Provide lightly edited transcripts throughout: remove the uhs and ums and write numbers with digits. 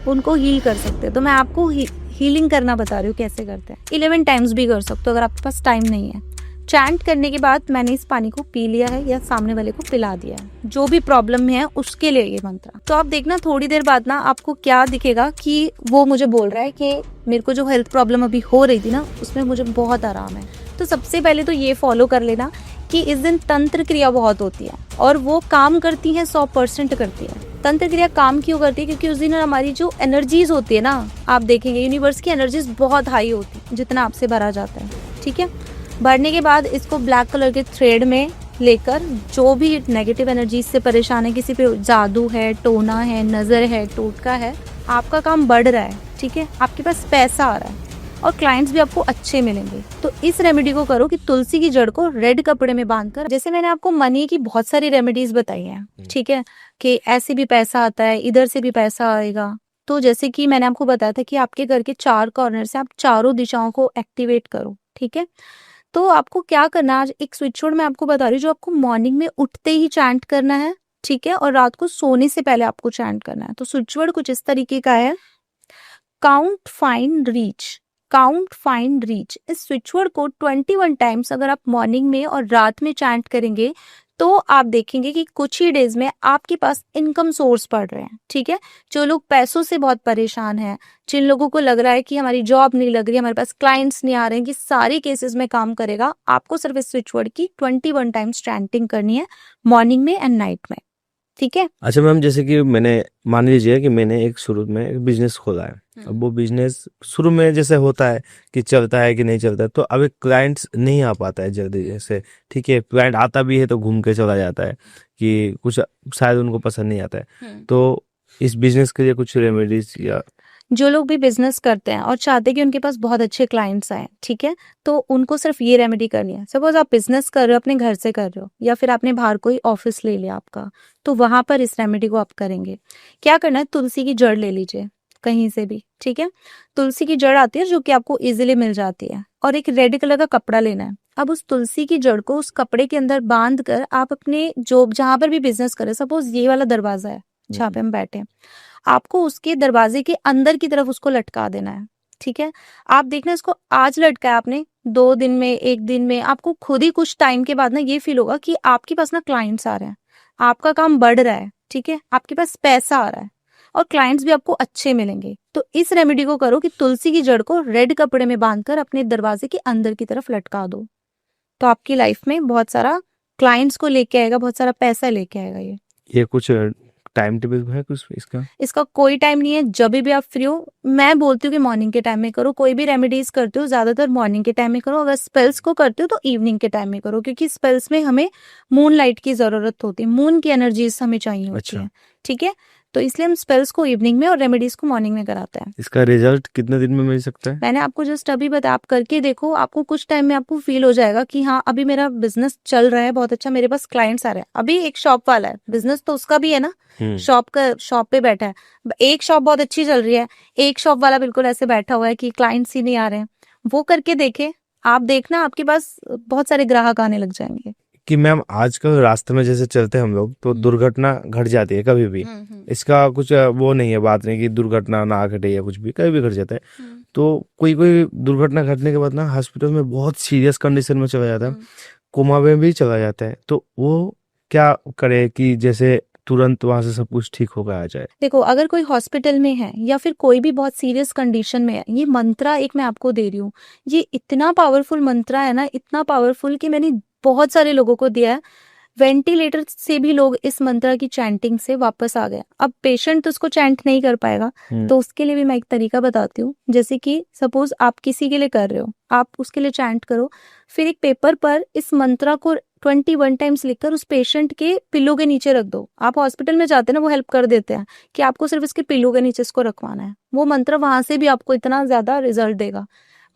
उनको हील कर सकते हैं। तो मैं आपको हीलिंग करना बता रही हूँ कैसे करते हैं। 11 टाइम्स भी कर सकते हो अगर आपके पास टाइम नहीं है। चैंट करने के बाद मैंने इस पानी को पी लिया है या सामने वाले को पिला दिया है, जो भी प्रॉब्लम में है उसके लिए ये मंत्र। तो आप देखना थोड़ी देर बाद ना आपको क्या दिखेगा कि वो मुझे बोल रहा है कि मेरे को जो हेल्थ प्रॉब्लम अभी हो रही थी ना उसमें मुझे बहुत आराम है। तो सबसे पहले तो ये फॉलो कर लेना कि इस दिन तंत्र क्रिया बहुत होती है और वो काम करती है, 100% करती है। तंत्र क्रिया काम क्यों करती है? क्योंकि उस दिन हमारी जो एनर्जीज होती है ना, आप देखेंगे यूनिवर्स की एनर्जीज बहुत हाई होती है जितना आपसे भरा जाता है। ठीक है, भरने के बाद इसको ब्लैक कलर के थ्रेड में लेकर जो भी नेगेटिव एनर्जी से परेशान है, किसी पे जादू है, टोना है, नजर है, टोटका है, आपका काम बढ़ रहा है। ठीक है, आपके पास पैसा आ रहा है और क्लाइंट्स भी आपको अच्छे मिलेंगे। तो इस रेमेडी को करो कि तुलसी की जड़ को रेड कपड़े में बांधकर, जैसे मैंने आपको मनी की बहुत सारी रेमेडीज बताई हैं, ठीक है, कि ऐसे भी पैसा आता है, इधर से भी पैसा आएगा। तो जैसे कि मैंने आपको बताया था कि आपके घर के 4 कॉर्नर से आप चारों दिशाओं को एक्टिवेट करो। ठीक है, तो आपको क्या करना है, आज एक स्विच वर्ड मैं आपको बता रही हूँ जो आपको मॉर्निंग में उठते ही चैंट करना है। ठीक है, और रात को सोने से पहले आपको चैंट करना है। तो स्विच वर्ड कुछ इस तरीके का है, count find reach. Count find reach, इस स्विच वर्ड को 21 टाइम्स अगर आप मॉर्निंग में और रात में चैंट करेंगे तो आप देखेंगे कि कुछ ही डेज में आपके पास इनकम सोर्स बढ़ रहे हैं। ठीक है, जो लोग पैसों से बहुत परेशान हैं, जिन लोगों को लग रहा है कि हमारी जॉब नहीं लग रही, हमारे पास क्लाइंट्स नहीं आ रहे हैं, कि सारे केसेस में काम करेगा, आपको सिर्फ इस स्विच वर्ड की 21 टाइम्स चैंटिंग करनी है मॉर्निंग में एंड नाइट में। ठीक है, अच्छा मैम, जैसे कि मैंने मान लीजिए कि मैंने एक शुरू में एक बिजनेस खोला है। अब वो बिजनेस शुरू में जैसे होता है कि चलता है कि नहीं चलता है, तो अभी क्लाइंट्स नहीं आ पाता है जल्दी जैसे। ठीक है, क्लाइंट आता भी है तो घूम के चला जाता है कि कुछ शायद उनको पसंद नहीं आता है। तो इस बिजनेस के लिए कुछ रेमेडीज या जो लोग भी बिजनेस करते हैं और चाहते हैं कि उनके पास बहुत अच्छे क्लाइंट्स आए, ठीक है, तो उनको सिर्फ ये रेमेडी करनी है। सपोज आप बिजनेस कर रहे हो, अपने घर से कर रहे हो, या फिर आपने बाहर कोई ऑफिस ले लिया आपका, तो वहां पर इस रेमेडी को आप करेंगे। क्या करना है, तुलसी की जड़ ले लीजिए कहीं से भी। ठीक है, तुलसी की जड़ आती है जो कि आपको इजिली मिल जाती है, और एक रेड कलर का कपड़ा लेना है। अब उस तुलसी की जड़ को उस कपड़े के अंदर बांध कर आप अपने जो जहां पर भी बिजनेस करें, सपोज ये वाला दरवाजा है जहाँ पे हम बैठे हैं, आपको उसके दरवाजे के अंदर की तरफ उसको लटका देना है। ठीक है, आप देखना इसको आज लटकाया आपने, 2 दिन में, 1 दिन में, आपको खुद ही कुछ टाइम के बाद ना ये फील होगा कि आपके पास ना क्लाइंट्स आ रहे हैं, आपका काम बढ़ रहा है। ठीक है, आपके पास पैसा आ रहा है और क्लाइंट्स भी आपको अच्छे मिलेंगे। तो इस रेमेडी को करो कि तुलसी की जड़ को रेड कपड़े में बांधकर अपने दरवाजे के अंदर की तरफ लटका दो। तो आपकी लाइफ में बहुत सारा क्लाइंट्स को लेके आएगा, बहुत सारा पैसा लेके आएगा। ये कुछ टाइम टेबल है कुछ इसका? इसका कोई टाइम नहीं है, जब भी आप फ्री हो। मैं बोलती हूँ कि मॉर्निंग के टाइम में करो। कोई भी रेमेडीज करते हो ज्यादातर मॉर्निंग के टाइम में करो। अगर स्पेल्स को करते हो तो इवनिंग के टाइम में करो, क्योंकि स्पेल्स में हमें मून लाइट की जरूरत होती है, मून की एनर्जीज हमें चाहिए होती है। ठीक है, तो इसलिए हम स्पेल्स को इवनिंग में और रेमेडीज को मॉर्निंग में कराते हैं। इसका रिजल्ट कितने दिन में मिल सकता है? मैंने आपको जस्ट अभी बताया, आप करके देखो, आपको कुछ टाइम में आपको फील हो जाएगा कि हाँ अभी मेरा बिजनेस चल रहा है बहुत अच्छा, मेरे पास क्लाइंट्स आ रहे हैं। अभी एक शॉप वाला है, बिजनेस तो उसका भी है ना, शॉप पे बैठा है, एक शॉप बहुत अच्छी चल रही है, एक शॉप वाला बिल्कुल ऐसे बैठा हुआ है कि क्लाइंट्स ही नहीं आ रहे हैं। वो करके देखे, आप देखना आपके पास बहुत सारे ग्राहक आने लग जाएंगे। कि मैम आजकल रास्ते में जैसे चलते हैं हम लोग तो दुर्घटना घट जाती है कभी भी। इसका कुछ वो नहीं है, बात नहीं कि दुर्घटना ना घटे या कुछ भी, कभी भी घट जाता है। तो कोई कोई दुर्घटना घटने के बाद ना हॉस्पिटल में बहुत सीरियस कंडीशन में चला जाता है, कोमा में भी चला जाता है। तो वो क्या करे कि जैसे तुरंत वहां से सब कुछ ठीक होकर आ जाए? देखो, अगर कोई हॉस्पिटल में है या फिर कोई भी बहुत सीरियस कंडीशन में है, ये मंत्रा एक मैं आपको दे रही हूँ, ये इतना पावरफुल मंत्रा है ना, इतना पावरफुल कि मैंने बहुत सारे लोगों को दिया है। वेंटिलेटर से भी लोग इस मंत्रा की चैंटिंग से वापस आ गए। अब पेशेंट तो उसको चैंट नहीं कर पाएगा, तो उसके लिए भी मैं एक तरीका बताती हूँ। जैसे कि सपोज आप किसी के लिए कर रहे हो, आप उसके लिए चैंट करो, फिर एक पेपर पर इस मंत्रा को 21 टाइम्स लिखकर उस पेशेंट के पिल्लो के नीचे रख दो। आप हॉस्पिटल में जाते हैं ना, वो हेल्प कर देते हैं कि आपको सिर्फ इसके पिल्लो के नीचे इसको रखवाना है। वो मंत्र वहां से भी आपको इतना ज्यादा रिजल्ट देगा।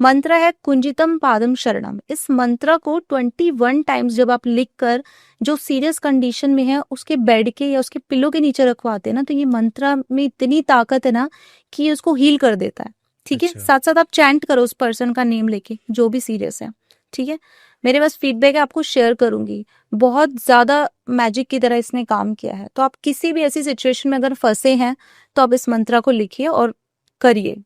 मंत्र है कुंजितम पादम शरणम। इस मंत्र को 21 टाइम्स जब आप लिखकर जो सीरियस कंडीशन में है उसके बेड के या उसके पिल्लो के नीचे रखवाते हैं ना, तो ये मंत्र में इतनी ताकत है ना कि ये उसको हील कर देता है। ठीक है, साथ साथ आप चैंट करो उस पर्सन का नेम लेके जो भी सीरियस है। ठीक है, मेरे पास फीडबैक है, आपको शेयर करूंगी। बहुत ज़्यादा मैजिक की तरह इसने काम किया है। तो आप किसी भी ऐसी सिचुएशन में अगर फंसे हैं तो आप इस मंत्रा को लिखिए और करिए।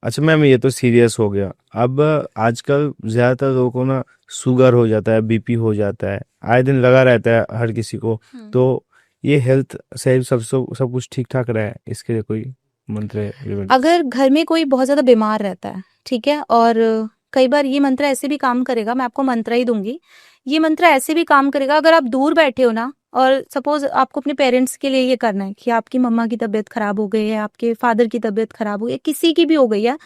अच्छा मैम, ये तो सीरियस हो गया। अब आजकल ज्यादातर लोगों को ना शुगर हो जाता है, बीपी हो जाता है, आए दिन लगा रहता है हर किसी को। तो ये हेल्थ से सब कुछ ठीक ठाक रहे, इसके लिए कोई मंत्र है? अगर घर में कोई बहुत ज़्यादा बीमार रहता है, ठीक है, और कई बार ये मंत्र ऐसे भी काम करेगा, मैं आपको मंत्र ही दूंगी। ये मंत्र ऐसे भी काम करेगा अगर आप दूर बैठे हो ना, और सपोज आपको अपने पेरेंट्स के लिए ये करना है कि आपकी मम्मा की तबीयत खराब हो गई है, आपके फादर की तबीयत खराब हो गई है, किसी की भी हो गई है,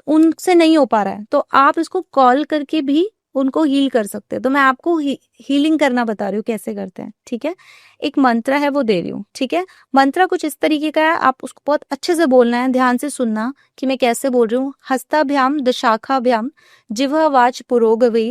उनसे नहीं हो पा रहा है, तो आप इसको कॉल करके भी उनको हील कर सकते हैं। तो मैं आपको हीलिंग करना बता रही हूँ कैसे करते हैं, ठीक है। एक मंत्र है वो दे रही हूँ, ठीक है। मंत्र कुछ इस तरीके का है, आप उसको बहुत अच्छे से बोलना है, ध्यान से सुनना कि मैं कैसे बोल रही हूँ। हस्ताभ्याम दशाखाभ्याम जिह्वा वाच पुरोगवी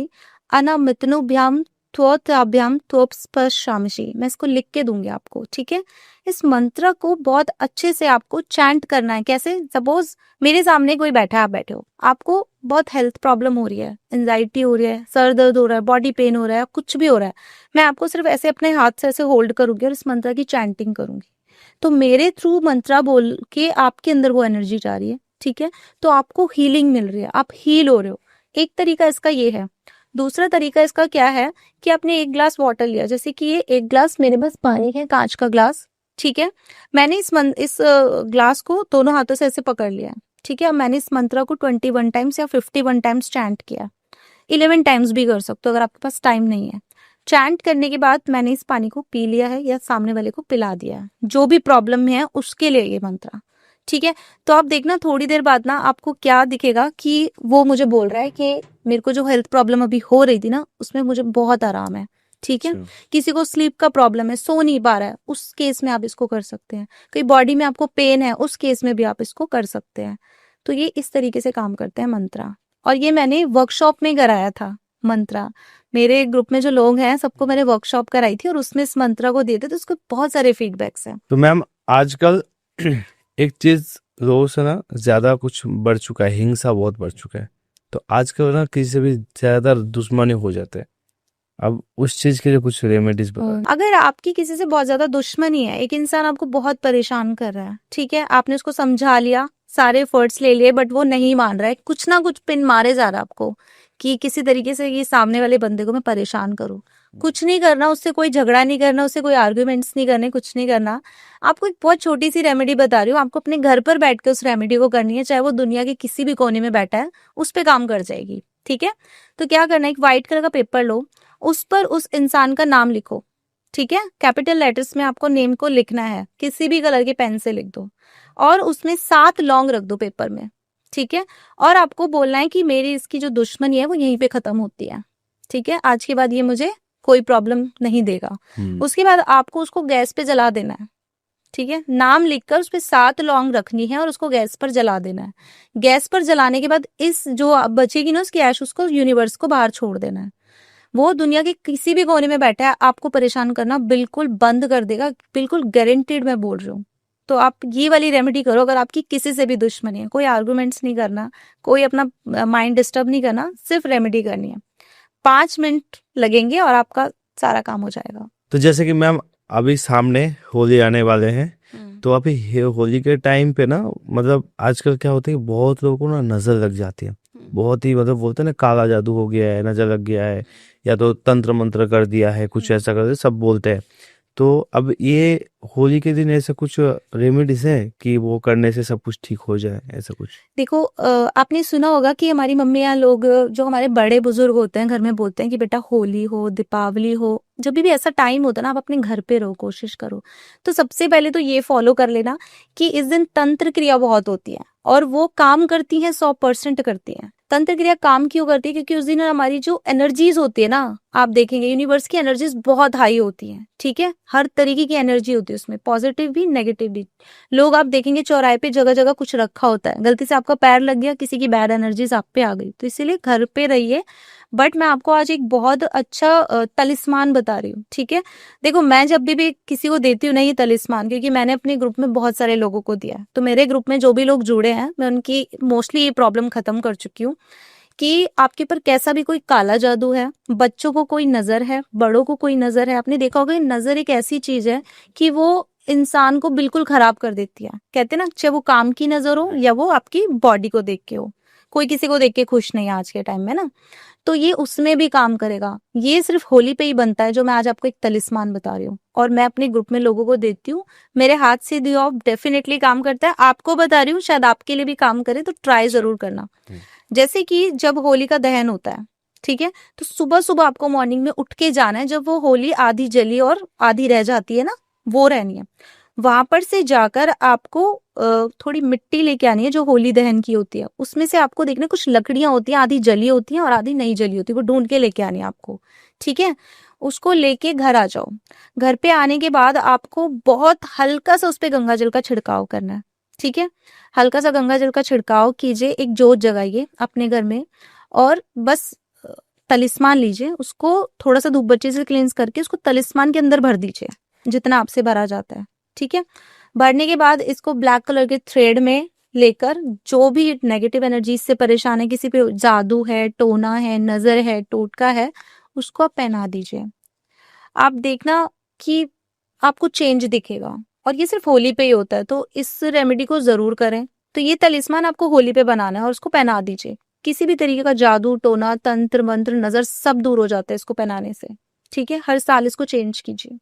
अनामितनुभ्याम त्वोताभ्याम त्वोपस्पर्शामि। मैं इसको लिख के दूंगी आपको, ठीक है। इस मंत्र को बहुत अच्छे से आपको चैंट करना है। कैसे? सपोज मेरे सामने कोई बैठा है, आप बैठे हो, आपको बहुत हेल्थ प्रॉब्लम हो रही है, एंजाइटी हो रही है, सर दर्द हो रहा है, बॉडी पेन हो रहा है, कुछ भी हो रहा है, मैं आपको सिर्फ ऐसे अपने हाथ से ऐसे होल्ड करूंगी और इस मंत्र की चैंटिंग करूंगी। तो मेरे थ्रू मंत्रा बोल के आपके अंदर वो एनर्जी जा रही है, ठीक है। तो आपको हीलिंग मिल रही है, आप हील हो रहे हो। एक तरीका इसका ये है। दूसरा तरीका इसका क्या है कि आपने एक ग्लास वाटर लिया, जैसे कि ये एक ग्लास मेरे पास पानी है, कांच का ग्लास, ठीक है। मैंने इस ग्लास को दोनों हाथों से ऐसे पकड़ लिया है, ठीक है। अब मैंने इस मंत्र को 21 टाइम्स या 51 टाइम्स चैंट किया। 11 टाइम्स भी कर सकते हो अगर आपके पास टाइम नहीं है। चैंट करने के बाद मैंने इस पानी को पी लिया है या सामने वाले को पिला दिया है, जो भी प्रॉब्लम है उसके लिए ये मंत्र, ठीक है। तो आप देखना थोड़ी देर बाद ना आपको क्या दिखेगा कि वो मुझे बोल रहा है कि मेरे को जो हेल्थ प्रॉब्लम अभी हो रही थी ना, उसमें मुझे बहुत आराम है, ठीक है। किसी को स्लीप का प्रॉब्लम है, सो नहीं पा रहा है, उस केस में आप इसको कर सकते हैं। कोई बॉडी में आपको पेन है, उस केस में भी आप इसको कर सकते हैं। तो ये इस तरीके से काम करते हैं मंत्रा। और ये मैंने वर्कशॉप में कराया था मंत्रा। मेरे ग्रुप में जो लोग हैं सबको मैंने वर्कशॉप कराई थी और उसमें इस मंत्रा को दिए थे, तो उसके बहुत सारे फीडबैक्स हैं। तो मैम आजकल एक चीज लोगों से ना ज्यादा कुछ बढ़ चुका है, हिंसा बहुत बढ़ चुका है। तो आजकल ना किसी से भी ज्यादा दुश्मनी हो जाते हैं। अब उस चीज के लिए कुछ रेमेडीज बता। अगर आपकी किसी से बहुत ज्यादा दुश्मनी है, एक इंसान आपको बहुत परेशान कर रहा है, ठीक है, आपने उसको समझा लिया, सारे एफर्ट्स ले लिए, बट वो नहीं मान रहा है, कुछ ना कुछ पिन मारे जा रहा है आपको कि किसी तरीके से ये सामने वाले बंदे को मैं परेशान करूं। कुछ नहीं करना, उससे कोई झगड़ा नहीं करना, उससे कोई आर्ग्यूमेंट्स नहीं करने, कुछ नहीं करना। आपको एक बहुत छोटी सी रेमेडी बता रही हूँ, आपको अपने घर पर बैठ के उस रेमेडी को करनी है, चाहे वो दुनिया के किसी भी कोने में बैठा है, उस पर काम कर जाएगी, ठीक है। तो क्या करना है, एक व्हाइट कलर का पेपर लो, उस पर उस इंसान का नाम लिखो, ठीक है। कैपिटल लेटर्स में आपको नेम को लिखना है, किसी भी कलर के पेन से लिख दो, और उसमें 7 लौंग रख दो पेपर में, ठीक है। और आपको बोलना है कि मेरी इसकी जो दुश्मनी है वो यहीं पे खत्म होती है, ठीक है। आज के बाद ये मुझे कोई प्रॉब्लम नहीं देगा। उसके बाद आपको उसको गैस पे जला देना है, ठीक है। नाम लिखकर उस पे 7 लौंग रखनी है और उसको गैस पर जला देना है। गैस पर जलाने के बाद इस जो बचेगी ना उसकी ऐश, उसको यूनिवर्स को बाहर छोड़ देना है। वो दुनिया के किसी भी कोने में बैठा है, आपको परेशान करना बिल्कुल बंद कर देगा, बिल्कुल गारंटीड मैं बोल रही हूँ। तो आप ये वाली रेमेडी करो अगर आपकी किसी से भी दुश्मनी है। कोई आर्गुमेंट्स नहीं करना, कोई अपना माइंड डिस्टर्ब नहीं करना, सिर्फ रेमेडी करनी है। 5 मिनट लगेंगे और आपका सारा काम हो जाएगा। तो जैसे कि मैम अभी सामने होली आने वाले हैं, तो अभी होली के टाइम पे ना मतलब आजकल क्या होता है कि बहुत लोगों को ना नजर लग जाती है। बहुत ही मतलब बोलते हैं ना काला जादू हो गया है, नजर लग गया है, या तो तंत्र मंत्र कर दिया है, कुछ ऐसा कर दिया, सब बोलते हैं। तो अब ये होली के दिन ऐसा कुछ रेमेडीज है कि वो करने से सब कुछ ठीक हो जाए, ऐसा कुछ? देखो आपने सुना होगा कि हमारी मम्मियाँ लोग, जो हमारे बड़े बुजुर्ग होते हैं घर में, बोलते हैं कि बेटा होली हो, दीपावली हो, जब भी ऐसा टाइम होता है ना, आप अपने घर पे रहो, कोशिश करो। तो सबसे पहले तो ये फॉलो कर लेना कि इस दिन तंत्र क्रिया बहुत होती है और वो काम करती है, 100% करती है। तंत्र क्रिया काम क्यों करती है? क्योंकि उस दिन हमारी जो एनर्जीज होती है ना, आप देखेंगे यूनिवर्स की एनर्जीज बहुत हाई होती हैं, ठीक है। हर तरीके की एनर्जी होती है उसमें, पॉजिटिव भी नेगेटिव भी। लोग आप देखेंगे चौराहे पे जगह जगह कुछ रखा होता है, गलती से आपका पैर लग गया, किसी की बैड एनर्जीज आप पे आ गई, तो इसीलिए घर पे रहिए। बट मैं आपको आज एक बहुत अच्छा तलिस्मान बता रही हूँ, ठीक है। देखो मैं जब भी किसी को देती हूँ ना ये तलिस्मान, क्योंकि मैंने अपने ग्रुप में बहुत सारे लोगों को दिया है, तो मेरे ग्रुप में जो भी लोग जुड़े हैं मैं उनकी मोस्टली ये प्रॉब्लम खत्म कर चुकी हूँ कि आपके ऊपर कैसा भी कोई काला जादू है, बच्चों को कोई नजर है, बड़ों को कोई नजर है। आपने देखा होगा नजर एक ऐसी चीज है कि वो इंसान को बिल्कुल खराब कर देती है। कहते हैं ना, चाहे वो काम की नजर हो या वो आपकी बॉडी को देख के हो, कोई किसी को देख के खुश नहीं है आज के टाइम में ना, तो ये उसमें भी काम करेगा। ये सिर्फ होली पे ही बनता है, जो मैं आज आपको एक तलिस्मान बता रही हूँ, और मैं अपने ग्रुप में लोगों को देती हूँ। मेरे हाथ से दिया ऑफ डेफिनेटली काम करता है। आपको बता रही हूँ, शायद आपके लिए भी काम करे, तो ट्राई जरूर करना। जैसे कि जब होली का दहन होता है, ठीक है, तो सुबह सुबह आपको मॉर्निंग में उठ के जाना है, जब वो होली आधी जली और आधी रह जाती है ना, वो रहनी है। वहां पर से जाकर आपको थोड़ी मिट्टी लेके आनी है जो होली दहन की होती है। उसमें से आपको देखना कुछ लकड़ियां होती हैं, आधी जली होती हैं और आधी नहीं जली होती, वो ढूंढ के लेके आनी है आपको, ठीक है। उसको लेके घर आ जाओ। घर पे आने के बाद आपको बहुत हल्का सा उस पे गंगा जल का छिड़काव करना है, ठीक है। हल्का सा गंगा जल का छिड़काव कीजिए, एक जोत जगाइए अपने घर में, और बस तलिस्मान लीजिए, उसको थोड़ा सा धूप बत्ती से क्लींस करके उसको तलिस्मान के अंदर भर दीजिए, जितना आपसे भरा जाता है, ठीक है। भरने के बाद इसको ब्लैक कलर के थ्रेड में लेकर, जो भी नेगेटिव एनर्जी से परेशान है, किसी पे जादू है, टोना है, नजर है, टोटका है, उसको आप पहना दीजिए। आप देखना कि आपको चेंज दिखेगा, और ये सिर्फ होली पे ही होता है, तो इस रेमेडी को जरूर करें। तो ये तलिस्मान आपको होली पे बनाना है और उसको पहना दीजिए। किसी भी तरीके का जादू, टोना, तंत्र मंत्र, नजर सब दूर हो जाता है इसको पहनाने से, ठीक है। हर साल इसको चेंज कीजिए।